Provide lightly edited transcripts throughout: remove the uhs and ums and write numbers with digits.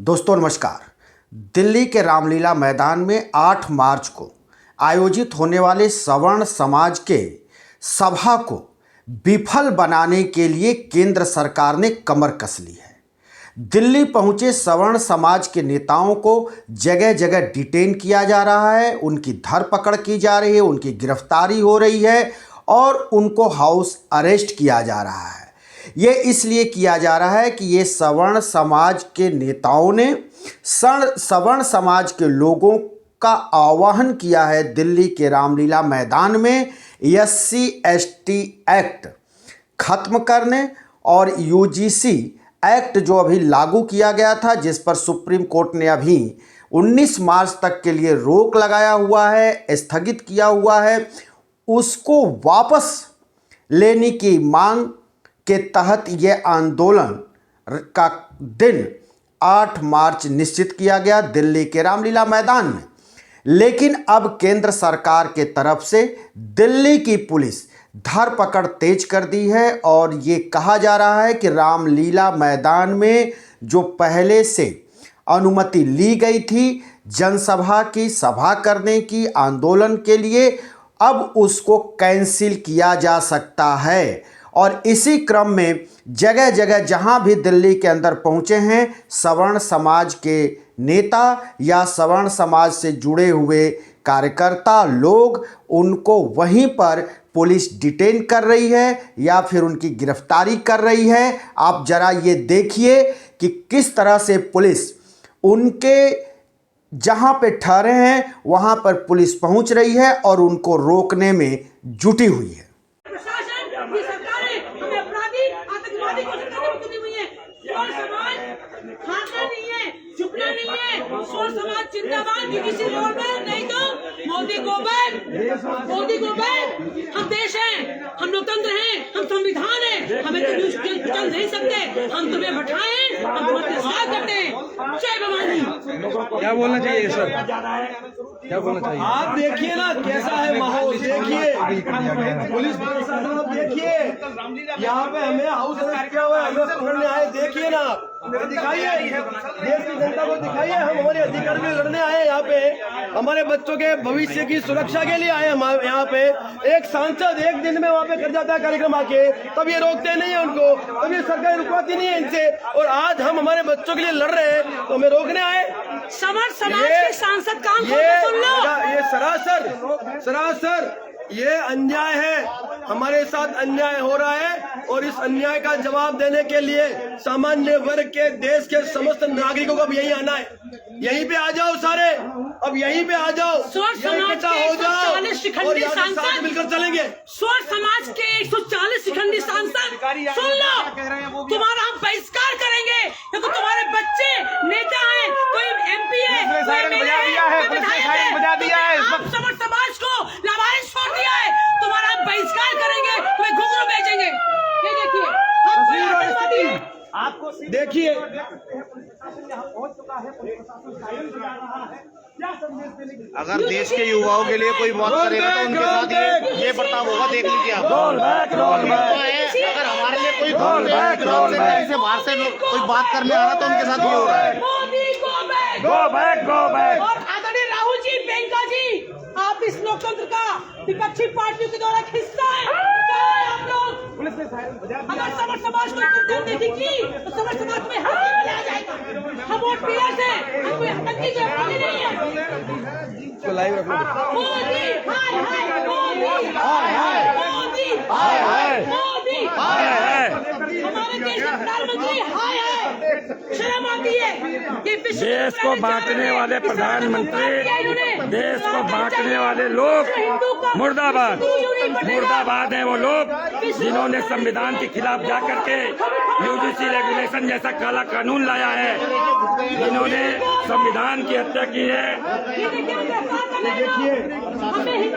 दोस्तों नमस्कार। दिल्ली के रामलीला मैदान में 8 मार्च को आयोजित होने वाले सवर्ण समाज के सभा को विफल बनाने के लिए केंद्र सरकार ने कमर कस ली है। दिल्ली पहुंचे सवर्ण समाज के नेताओं को जगह जगह डिटेन किया जा रहा है, उनकी धरपकड़ की जा रही है, उनकी गिरफ्तारी हो रही है और उनको हाउस अरेस्ट किया जा रहा है। ये इसलिए किया जा रहा है कि ये सवर्ण समाज के नेताओं ने सवर्ण समाज के लोगों का आह्वान किया है दिल्ली के रामलीला मैदान में SC/ST एक्ट खत्म करने और UGC एक्ट जो अभी लागू किया गया था, जिस पर सुप्रीम कोर्ट ने अभी 19 मार्च तक के लिए रोक लगाया हुआ है, स्थगित किया हुआ है, उसको वापस लेने की मांग के तहत ये आंदोलन का दिन 8 मार्च निश्चित किया गया दिल्ली के रामलीला मैदान में। लेकिन अब केंद्र सरकार के तरफ से दिल्ली की पुलिस धरपकड़ तेज कर दी है और ये कहा जा रहा है कि रामलीला मैदान में जो पहले से अनुमति ली गई थी जनसभा की सभा करने की आंदोलन के लिए, अब उसको कैंसिल किया जा सकता है। और इसी क्रम में जगह जगह जहां भी दिल्ली के अंदर पहुंचे हैं सवर्ण समाज के नेता या सवर्ण समाज से जुड़े हुए कार्यकर्ता लोग, उनको वहीं पर पुलिस डिटेन कर रही है या फिर उनकी गिरफ्तारी कर रही है। आप जरा ये देखिए कि किस तरह से पुलिस उनके जहां पे ठहरे हैं वहां पर पुलिस पहुंच रही है और उनको रोकने में जुटी हुई है। समाज जिंदाबाद, यूजीसी रोड में, नहीं तो मोदी को बैक, मोदी को बैक। हम देश हैं, हम लोकतंत्र हैं, हम संविधान है, हमें तो चल नहीं सकते। हम तुम्हें बैठाएं, हम तुम्हारे साथ करते हैं। जय भवानी। क्या बोलना चाहिए सर? क्या बोलना चाहिए? आप देखिए ना कैसा है माहौल, देखिए पुलिस प्रशासन, आप देखिए यहाँ पे हमें हाउस अरेस्ट किया हुआ है, हमें पकड़ने आए, देखिए ना, दिखाइए देश की जनता को, दिखाइए हम हमारे अधिकार के लिए लड़ने आए यहाँ पे, हमारे बच्चों के भविष्य की सुरक्षा के लिए आए हम यहाँ पे। एक सांसद एक दिन में वहाँ पे कर जाता है कार्यक्रम आके, तब ये रोकते नहीं है उनको, तब ये सरकार रुकवाती नहीं है इनसे, और आज हम हमारे बच्चों के लिए लड़ रहे हैं तो हमें रोकने आए। समाज के सांसद काम सुन लो। ये सरासर ये अन्याय है, हमारे साथ अन्याय हो रहा है और इस अन्याय का जवाब देने के लिए सामान्य वर्ग के देश के समस्त नागरिकों को अब यहीं आना है। यहीं पे आ जाओ सारे, अब यहीं पे आ जाओ, इकट्ठा हो जाओ और साथ मिलकर चलेंगे। स्वर समाज के 140 शिखंडी सांसद सुन लो, तुम्हारा हम बहिष्कार करेंगे क्योंकि तुम्हारे बच्चे नेता हैं, कोई MP है, कोई MLA है, कोई विधायक है। आप समर समाज को लावारिस छोड़ दिया है, तुम्हारा हम बहिष्कार करेंगे, तुम्हें घुंघरू बेचेंगे। ये देखिए, आपको देखिए अगर देश के युवाओं के लिए कोई बात करेगा तो उनके साथ ये बर्ताव होगा, देख लीजिए आप। अगर हमारे लिए कोई से बाहर से कोई बात करने आ रहा तो उनके साथ ये हो रहा है। Go back. और आदरणीय राहुल जी, प्रियंका जी, आप इस लोकतंत्र का विपक्षी पार्टियों के द्वारा हिस्सा है। आप लोग अगर समर समाज को देखी तो समर समाज में हर आ जाएगा। हम वोट पीएस है, हम कोई हटकी जो नहीं है। मोदी हाय हाय, मोदी हाय हाय, मोदी हाय हाय, मोदी हाय हाय, हमारे देश के प्रधानमंत्री हाय हाय। शर्म आती है कि देश को बांटने वाले प्रधानमंत्री, देश को बांटने वाले लोग मुर्दाबाद, मुर्दाबाद है वो लोग जिन्होंने संविधान के खिलाफ जाकर के UGC रेगुलेशन जैसा काला कानून लाया है, जिन्होंने संविधान की हत्या की है।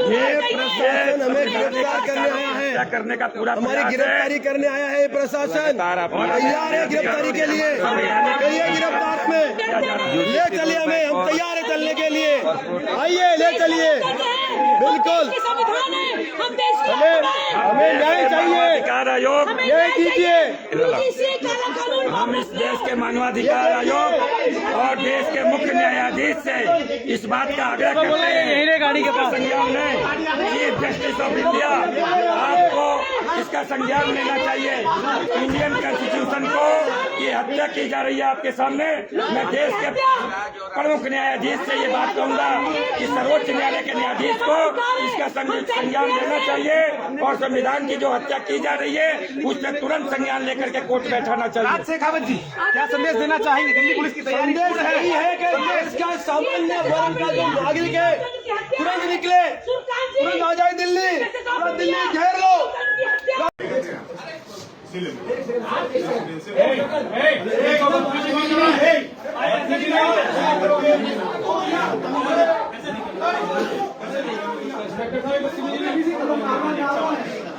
ये प्रशासन हमें गिरफ्तार करने आया है, क्या करने का पूरा हमारी गिरफ्तारी करने आया है। प्रशासन तैयार है गिरफ्तारी के लिए, कहिए गिरफ्तार में ले चलिए, हमें हम तैयार है चलने के लिए, आइए ले चलिए, बिल्कुल हमें न्याय चाहिए, अधिकार आयोग न्याय दीजिए। हम इस देश के मानवाधिकार आयोग और देश के मुख्य न्यायाधीश से इस बात का आग्रह करते हैं गाड़ी के पास संज्ञान लें। चीफ जस्टिस ऑफ इंडिया, आपको इसका संज्ञान लेना चाहिए। इंडियन कॉन्स्टिट्यूशन को ये हत्या की जा रही है आपके सामने। मैं देश के प्रमुख न्यायाधीश से ये बात कहूंगा कि सर्वोच्च न्यायालय के न्यायाधीश को इसका संज्ञान लेना चाहिए और संविधान की जो हत्या की जा रही है उससे तुरंत संज्ञान लेकर के कोर्ट बैठाना चाहिए। शेखावत जी, क्या संदेश देना चाहेंगे? दिल्ली पुलिस की तैयारी है कि देश का सामान्य वर्ग का जो नागरिक है तुरंत निकले, तुरंत आ जाए दिल्ली, पूरा दिल्ली घेर लो।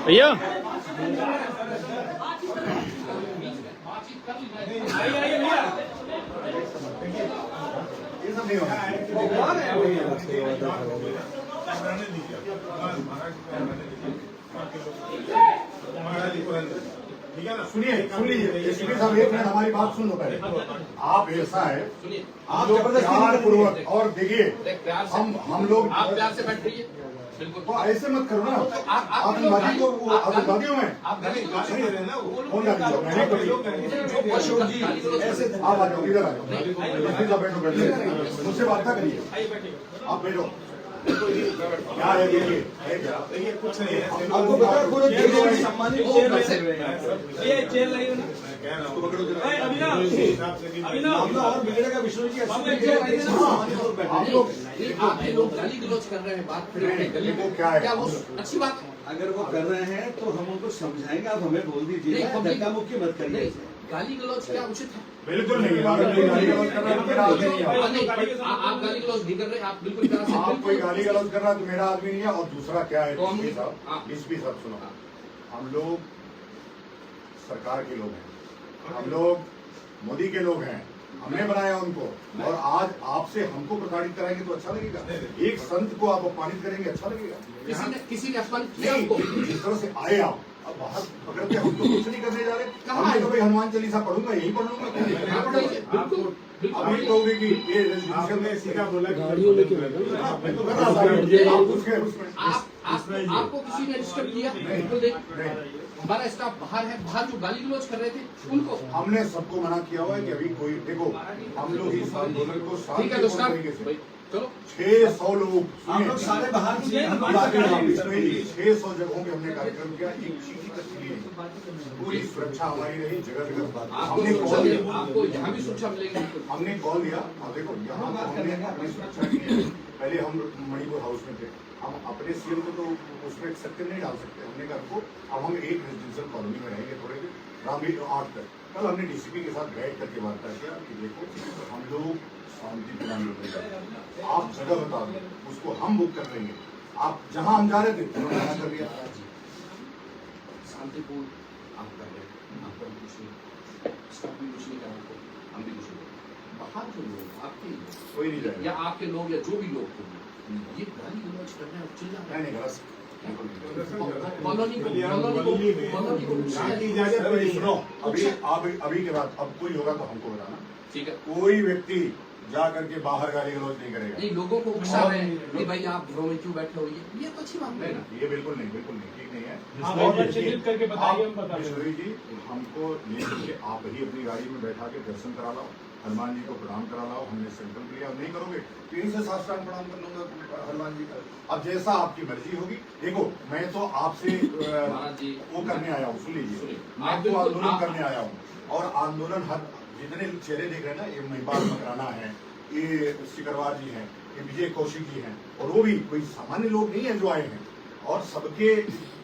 भैया ठीक है ना, सुनिए सुन लीजिए एसपी साहब, एक मिनट हमारी बात सुन लो पहले। आप ऐसा है, आप प्यार पूर्वक और देखिए हम लोग आप प्यार से बैठ रही है, बिल्कुल तो ऐसे मत करो ना। आतंकवादी को आतंकवादियों में आप गाली गलौज कौन गाली ऐसे आप आ जाओ, इधर आ जाओ, बैठो, मुझसे बात ना करिए, आप बैठो। क्या है देखिए, देखिए कुछ नहीं है, आपको पता है पूरा सम्मानित ये चेयर लगी है ना, उसको पकड़ो अभी और बिगड़ेगा विष्णु जी। आपके लोग गाली गलौज कर रहे हैं, बात कर रहे हैं, वो क्या है, क्या वो अच्छी बात है? अगर वो कर रहे हैं तो हम उनको समझाएंगे, आप हमें बोल दीजिए, धक्का मुक्की मत करिए। गाली गलौज क्या उचित है? बिल्कुल नहीं, गाली गलौज कर रहा है तो मेरा आदमी नहीं है। आप गाली गलौज नहीं कर रहे, आप बिल्कुल प्यार से, आप कोई गाली गलौज कर रहा है तो मेरा आदमी नहीं है। और दूसरा क्या है तो हम- डीएसपी साहब सुनो, हम लोग सरकार के लोग हैं, हम लोग मोदी के लोग हैं, हमने बनाया उनको, और आज आपसे हमको प्रताड़ित कराएंगे तो अच्छा लगेगा? एक संत को आप अपमानित करेंगे, अच्छा लगेगा? किसी ने अपमान किया नहीं, आपको? जिस तरह से आए आप अब बाहर पकड़ के हम तो कुछ नहीं करने जा रहे। हमने तो भाई हनुमान चालीसा पढ़ूंगा, यही पढ़ लूंगा। बिल्कुल बिल्कुल। अभी कहोगे कि ये रेजोल्यूशन में सीधा बोला आपको किसी ने डिस्टर्ब किया? बिल्कुल देख, हमारा स्टाफ बाहर है, बाहर जो गाली गलौज कर रहे थे उनको हमने सबको मना किया हुआ है कि अभी कोई देखो, हम लोग इस आंदोलन को ठीक है, तो शांतिपूर्ण तरीके से चलो 600 लोग, आप लोग सारे बाहर से 600 जगहों पे हमने कार्यक्रम किया, एक चीटी तक मिली नहीं। पूरी सुरक्षा हमारी रही, जगह जगह हमने कॉल दिया, आपको यहाँ भी सुरक्षा मिलेगी। हमने कॉल दिया। अब देखो यहाँ तो हमने अपनी सुरक्षा की है। पहले हम मणिपुर हाउस में थे, हम अपने सीएम को तो उसमें एक्सेप्ट नहीं डाल सकते। हमने कहा को अब हम एक रेजिडेंशियल कॉलोनी में रहेंगे थोड़े दिन, रामवीर 8 तक। कल हमने डीसीपी के साथ बैठ करके वार्ता किया कि देखो हम लोग शांति प्रदान, आप जगह बता दो, उसको हम बुक कर देंगे। आप जहां हम जा रहे थे उन्होंने मना कर दिया। शांतिपूर्ण आप कर रहे हैं, आपको कुछ नहीं, स्टाफ भी कुछ नहीं करा, आपको हम भी कुछ नहीं। बाहर जो लोग आपके कोई नहीं जाएगा, या आपके लोग या जो भी लोग थे ये गाली गलौज कर रहे हैं, चिल्ला रहे हैं। नहीं गलत, कॉलोनी को अभी के बाद अब कोई होगा तो हमको बताना। ठीक है, कोई व्यक्ति जा करके बाहर गाली गलौज नहीं करेगा। नहीं लोगों को उकसा रहे हैं कि भाई आप घरों में क्यों बैठे हो, ये तो अच्छी बात है ना। ये बिल्कुल नहीं, बिल्कुल नहीं, ठीक नहीं है। करके बताइए, हम बता ईश्वरी जी, हमको लेकर के आप ही अपनी गाड़ी में बैठा के दर्शन करा लाओ, हनुमान जी को प्रणाम करा लाओ। हमने संकल्प लिया, नहीं करोगे तो इनसे साष्टांग प्रणाम कर लूंगा हनुमान जी का। अब जैसा आपकी मर्जी होगी। देखो मैं तो आपसे वो करने आया हूँ, सुन लीजिए, मैं तो आंदोलन करने आया हूँ। और आंदोलन हर जितने चेहरे देख रहे हैं ना, ये महिपाल मकराना है, ये सिकरवार जी हैं, ये विजय कौशिक जी हैं, और वो भी कोई सामान्य लोग नहीं है जो आए हैं। और सबके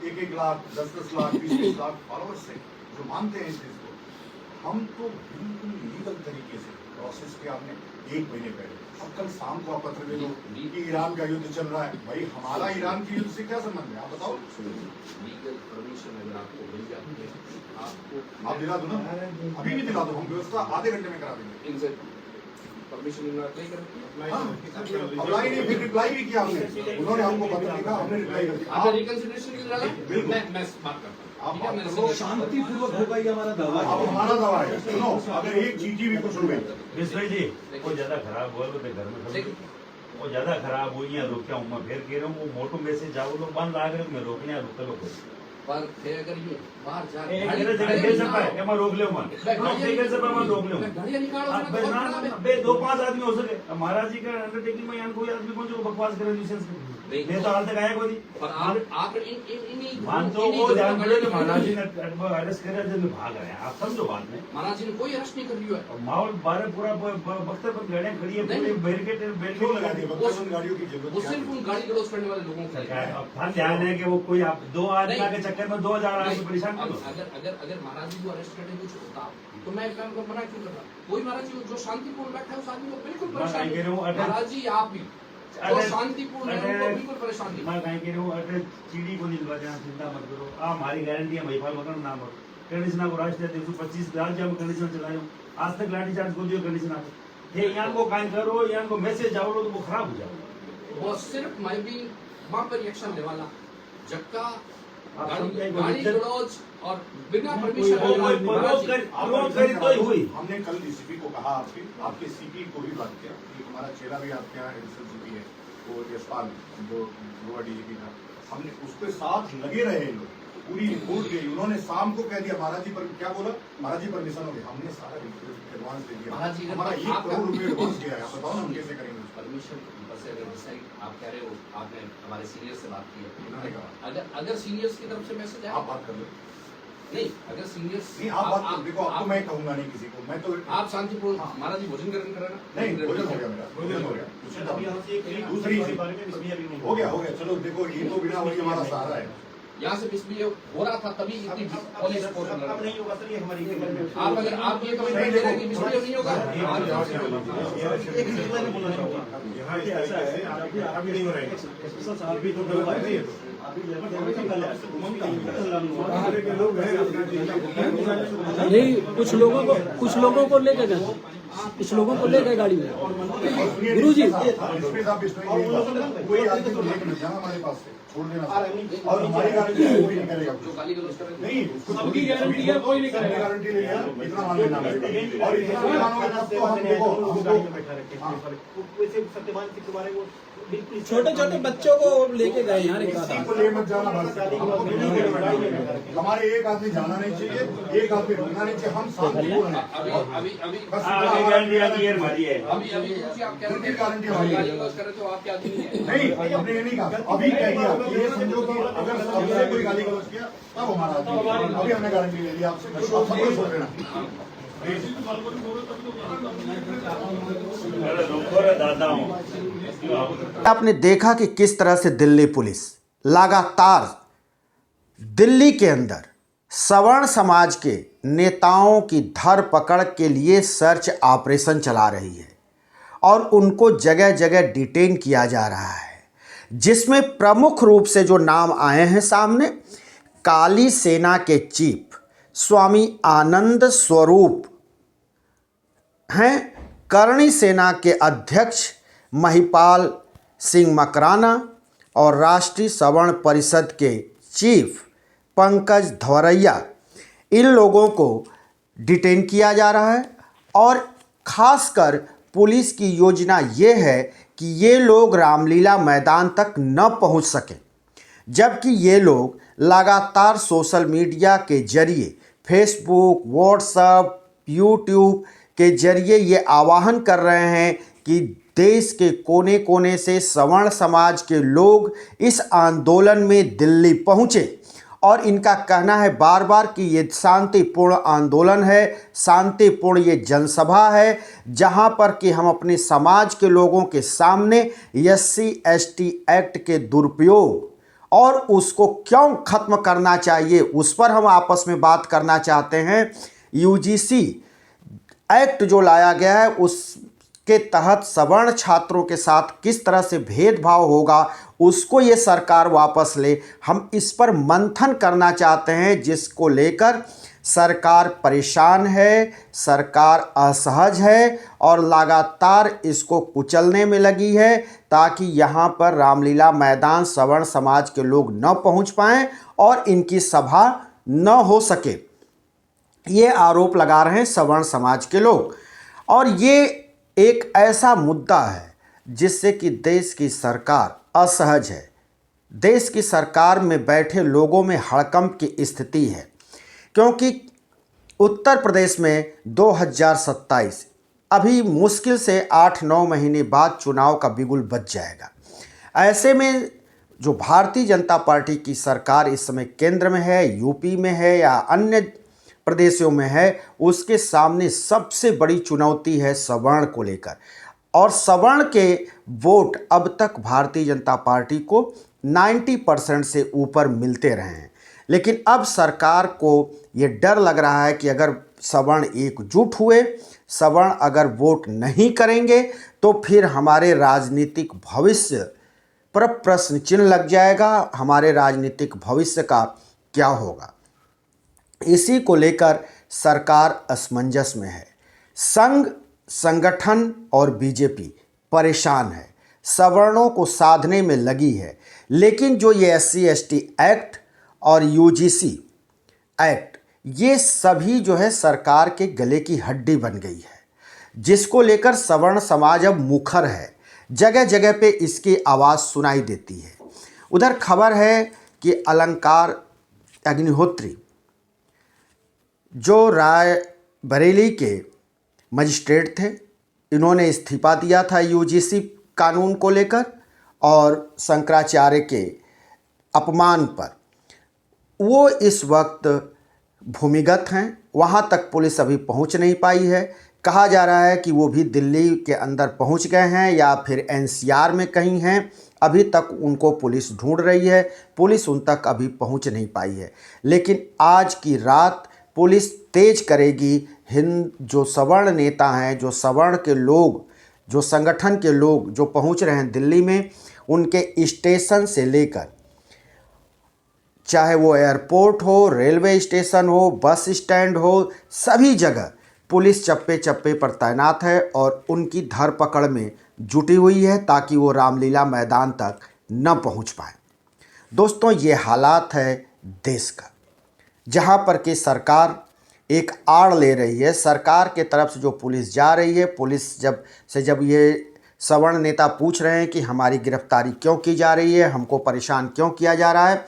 1-1 लाख 10-10 लाख 20-20 लाख फॉलोअर्स हैं जो मानते हैं इस चीज को। हम तो बिल्कुल लीगल तरीके से प्रोसेस किया हमने 1 महीने पहले। अब कल शाम को आप पत्र दे दो कि ईरान का युद्ध चल रहा है। भाई हमारा ईरान के युद्ध से क्या संबंध है, आप बताओ। लीगल परमिशन अगर आपको मिल जाती है, आपको आप दिला दो ना, अभी भी दिला दो, हम व्यवस्था आधे घंटे में करा देंगे। इनसे परमिशन अप्लाई करें, अप्लाई नहीं, फिर रिप्लाई भी किया हमने। उन्होंने हमको पत्र लिखा, हमने रिप्लाई कर दिया। आपने रिकंसिडरेशन भी डाला, बिल्कुल। मैं बात करता हूँ, आप ठीक है, बात मैं करो, शांतिपूर्वक होगा, ये हमारा दावा है। अब हमारा दावा है। सुनो, अगर एक चीटी भी कुछ हो गई विश्व जी वो ज्यादा खराब हुआ तो घर में खड़े वो ज्यादा खराब हुई है रोक क्या हूँ मैं फिर कह रहा हूँ वो मोटो मैसेज जाओ लोग बंद लाग रहे मैं रोकने आ रुक लो पर फिर अगर ये बाहर जा मैं रोक ले मैं रोक ले गाड़ियां निकालो अबे 2-5 आदमी हो सके महाराज जी का अंडरटेकिंग में यहाँ कोई आदमी कौन जो बकवास करे न्यूसेंस नहीं तो हाल तक आया कोई पर आप इन मान तो वो ध्यान रहे कि महाराज जी ने अरेस्ट करे जब भाग रहे हैं आप समझो बात में महाराज जी ने कोई अरेस्ट नहीं कर लिया है माहौल बारह पूरा बख्तर पर गाड़ियां खड़ी है पूरे बैरिकेड लगा दिए गाड़ियों की जरूरत वो सिर्फ उन गाड़ी गलौज करने वाले लोगों को अब ध्यान है कि वो कोई आप 2 आदमी के चक्कर में 2000 आदमी परेशान करो अगर महाराज जी को अरेस्ट करने कुछ होता तो मैं काम को मना क्यों करता कोई महाराज जी जो शांतिपूर्ण बैठा है उस आदमी को बिल्कुल परेशान महाराज जी आप भी तो शांतिपूर्ण है उनको बिल्कुल परेशान नहीं मैं कहीं कह रहा हूँ अगर चीड़ी को नहीं लगा चिंता मत करो आप हमारी गारंटी है भाई मकान नाम हो कंडीशन को राष्ट्रीय 325 राज्य जब कंडीशन चलाए आज तक लाठी चार्ज को दियो कंडीशन आते ये यहाँ को काम करो यहाँ को मैसेज जाओ तो वो खराब हो जाओ वो सिर्फ मैं भी वहाँ पर रिएक्शन ले वाला जबका गाड़ी गलौज और बिना परमिशन हमने कल डीसीपी को कहा आपके सीपी को भी बात किया कि हमारा चेहरा भी आपके यहाँ एडिशनल सीपी है वो यशपाल जो गोवा डीजीपी था हमने उसके साथ लगे रहे लोग पूरी रिपोर्ट गई उन्होंने शाम को कह दिया महाराज जी पर क्या बोला महाराज जी परमिशन हो गया हमने सारा एडवांस दे दिया हमारा 1 करोड़ रुपए एडवांस गया है बताओ ना हम कैसे करेंगे परमिशन से अगर डिसाइड आप कह रहे हो आपने हमारे सीनियर से बात की है अगर सीनियर्स की तरफ से मैसेज आया आप बात कर लो नहीं अगर सीनियर्स नहीं आप बात देखो आपको मैं कहूंगा नहीं किसी को मैं तो आप शांतिपूर्ण महाराज जी भोजन ग्रहण कराना नहीं भोजन हो गया मेरा भोजन हो गया दूसरी हो गया चलो देखो ये तो बिना वही हमारा सहारा है यहाँ से मिसबिहेव हो रहा था तभी इतनी पुलिस फोर्स नहीं होगा सर ये हमारी आप अगर आप ये कमेंट दे रहे हैं कि मिसबिहेव नहीं होगा नहीं कुछ लोगों को लेकर गए कुछ लोगों को लेकर गाड़ी में गुरुजी कोई आदमी को लेकर जाना हमारे पास से छोड़ देना और हमारी गारंटी कोई नहीं करेगा नहीं सबकी गारंटी है कोई नहीं करेगा गारंटी ले लिया इतना मान लेना और इतना मानोगे तब तो हम देखो सत्यवान के तुम्हारे वो छोटे छोटे बच्चों को लेके गए यार किसी को ले मत जाना बस हमारे एक आदमी जाना नहीं चाहिए एक आदमी रुकना नहीं चाहिए हम शांतिपूर्ण हैं अभी बस गारंटी हमारी नहीं हमने ये नहीं कहा अभी कह दिया ये समझो कि अगर सबसे कोई गाली गलौज किया तब हमारा अभी हमने गारंटी ले ली आपसे सब कुछ छोड़ देना आपने देखा कि किस तरह से दिल्ली पुलिस लगातार दिल्ली के अंदर सवर्ण समाज के नेताओं की धरपकड़ के लिए सर्च ऑपरेशन चला रही है और उनको जगह जगह डिटेन किया जा रहा है, जिसमें प्रमुख रूप से जो नाम आए हैं सामने, काली सेना के चीफ स्वामी आनंद स्वरूप हैं, करणी सेना के अध्यक्ष महिपाल सिंह मकराना और राष्ट्रीय सवर्ण परिषद के चीफ पंकज धवरैया। इन लोगों को डिटेन किया जा रहा है और खासकर पुलिस की योजना ये है कि ये लोग रामलीला मैदान तक न पहुंच सकें, जबकि ये लोग लगातार सोशल मीडिया के जरिए फेसबुक, व्हाट्सएप, यूट्यूब के जरिए ये आह्वान कर रहे हैं कि देश के कोने कोने से सवर्ण समाज के लोग इस आंदोलन में दिल्ली पहुँचे और इनका कहना है बार बार कि ये शांतिपूर्ण आंदोलन है, शांतिपूर्ण ये जनसभा है, जहां पर कि हम अपने समाज के लोगों के सामने SC/ST एक्ट के दुरुपयोग और उसको क्यों ख़त्म करना चाहिए उस पर हम आपस में बात करना चाहते हैं। UGC एक्ट जो लाया गया है उसके तहत सवर्ण छात्रों के साथ किस तरह से भेदभाव होगा उसको ये सरकार वापस ले, हम इस पर मंथन करना चाहते हैं, जिसको लेकर सरकार परेशान है, सरकार असहज है और लगातार इसको कुचलने में लगी है ताकि यहाँ पर रामलीला मैदान सवर्ण समाज के लोग न पहुँच पाएँ और इनकी सभा न हो सके। ये आरोप लगा रहे हैं सवर्ण समाज के लोग और ये एक ऐसा मुद्दा है जिससे कि देश की सरकार असहज है। देश की सरकार में बैठे लोगों में हड़कंप की स्थिति है, क्योंकि उत्तर प्रदेश में 2027 अभी मुश्किल से 8-9 महीने बाद चुनाव का बिगुल बज जाएगा। ऐसे में जो भारतीय जनता पार्टी की सरकार इस समय केंद्र में है, यूपी में है या अन्य प्रदेशों में है, उसके सामने सबसे बड़ी चुनौती है सवर्ण को लेकर। और सवर्ण के वोट अब तक भारतीय जनता पार्टी को 90% से ऊपर मिलते रहे हैं, लेकिन अब सरकार को ये डर लग रहा है कि अगर सवर्ण एकजुट हुए, सवर्ण अगर वोट नहीं करेंगे तो फिर हमारे राजनीतिक भविष्य पर प्रश्न चिन्ह लग जाएगा। हमारे राजनीतिक भविष्य का क्या होगा, इसी को लेकर सरकार असमंजस में है। संघ संगठन और बीजेपी परेशान है, सवर्णों को साधने में लगी है, लेकिन जो ये SC/ST एक्ट और UGC एक्ट, ये सभी जो है सरकार के गले की हड्डी बन गई है, जिसको लेकर सवर्ण समाज अब मुखर है। जगह जगह पे इसकी आवाज़ सुनाई देती है। उधर खबर है कि अलंकार अग्निहोत्री जो रायबरेली के मजिस्ट्रेट थे, इन्होंने इस्तीफा दिया था UGC कानून को लेकर और शंकराचार्य के अपमान पर। वो इस वक्त भूमिगत हैं, वहाँ तक पुलिस अभी पहुँच नहीं पाई है। कहा जा रहा है कि वो भी दिल्ली के अंदर पहुँच गए हैं या फिर NCR में कहीं हैं। अभी तक उनको पुलिस ढूंढ रही है, पुलिस उन तक अभी पहुँच नहीं पाई है। लेकिन आज की रात पुलिस तेज करेगी। जो सवर्ण नेता हैं, जो सवर्ण के लोग, जो संगठन के लोग जो पहुँच रहे हैं दिल्ली में, उनके स्टेशन से लेकर चाहे वो एयरपोर्ट हो, रेलवे स्टेशन हो, बस स्टैंड हो, सभी जगह पुलिस चप्पे चप्पे पर तैनात है और उनकी धरपकड़ में जुटी हुई है ताकि वो रामलीला मैदान तक न पहुंच पाए। दोस्तों, ये हालात है देश का, जहां पर कि सरकार एक आड़ ले रही है। सरकार के तरफ से जो पुलिस जा रही है, पुलिस जब ये सवर्ण नेता पूछ रहे हैं कि हमारी गिरफ्तारी क्यों की जा रही है, हमको परेशान क्यों किया जा रहा है,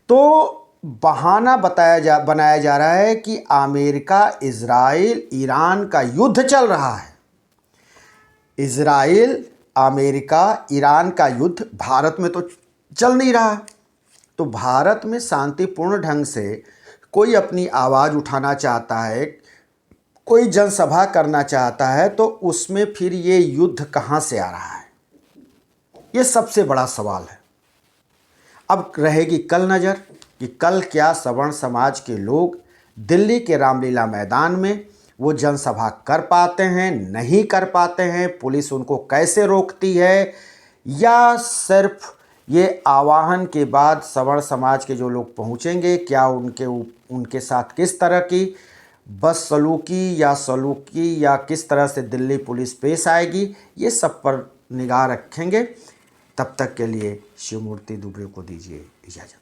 तो बहाना बनाया जा रहा है कि अमेरिका, इजराइल, ईरान का युद्ध चल रहा है। इजराइल, अमेरिका, ईरान का युद्ध भारत में तो चल नहीं रहा। तो भारत में शांतिपूर्ण ढंग से कोई अपनी आवाज़ उठाना चाहता है, कोई जनसभा करना चाहता है, तो उसमें फिर ये युद्ध कहाँ से आ रहा है? ये सबसे बड़ा सवाल है। अब रहेगी कल नज़र कि कल क्या सवर्ण समाज के लोग दिल्ली के रामलीला मैदान में वो जनसभा कर पाते हैं, नहीं कर पाते हैं, पुलिस उनको कैसे रोकती है, या सिर्फ ये आवाहन के बाद सवर्ण समाज के जो लोग पहुंचेंगे, क्या उनके साथ किस तरह की बदसलूकी या किस तरह से दिल्ली पुलिस पेश आएगी, ये सब पर निगाह रखेंगे। तब तक के लिए शिवमूर्ति दुबे को दीजिए इजाज़त।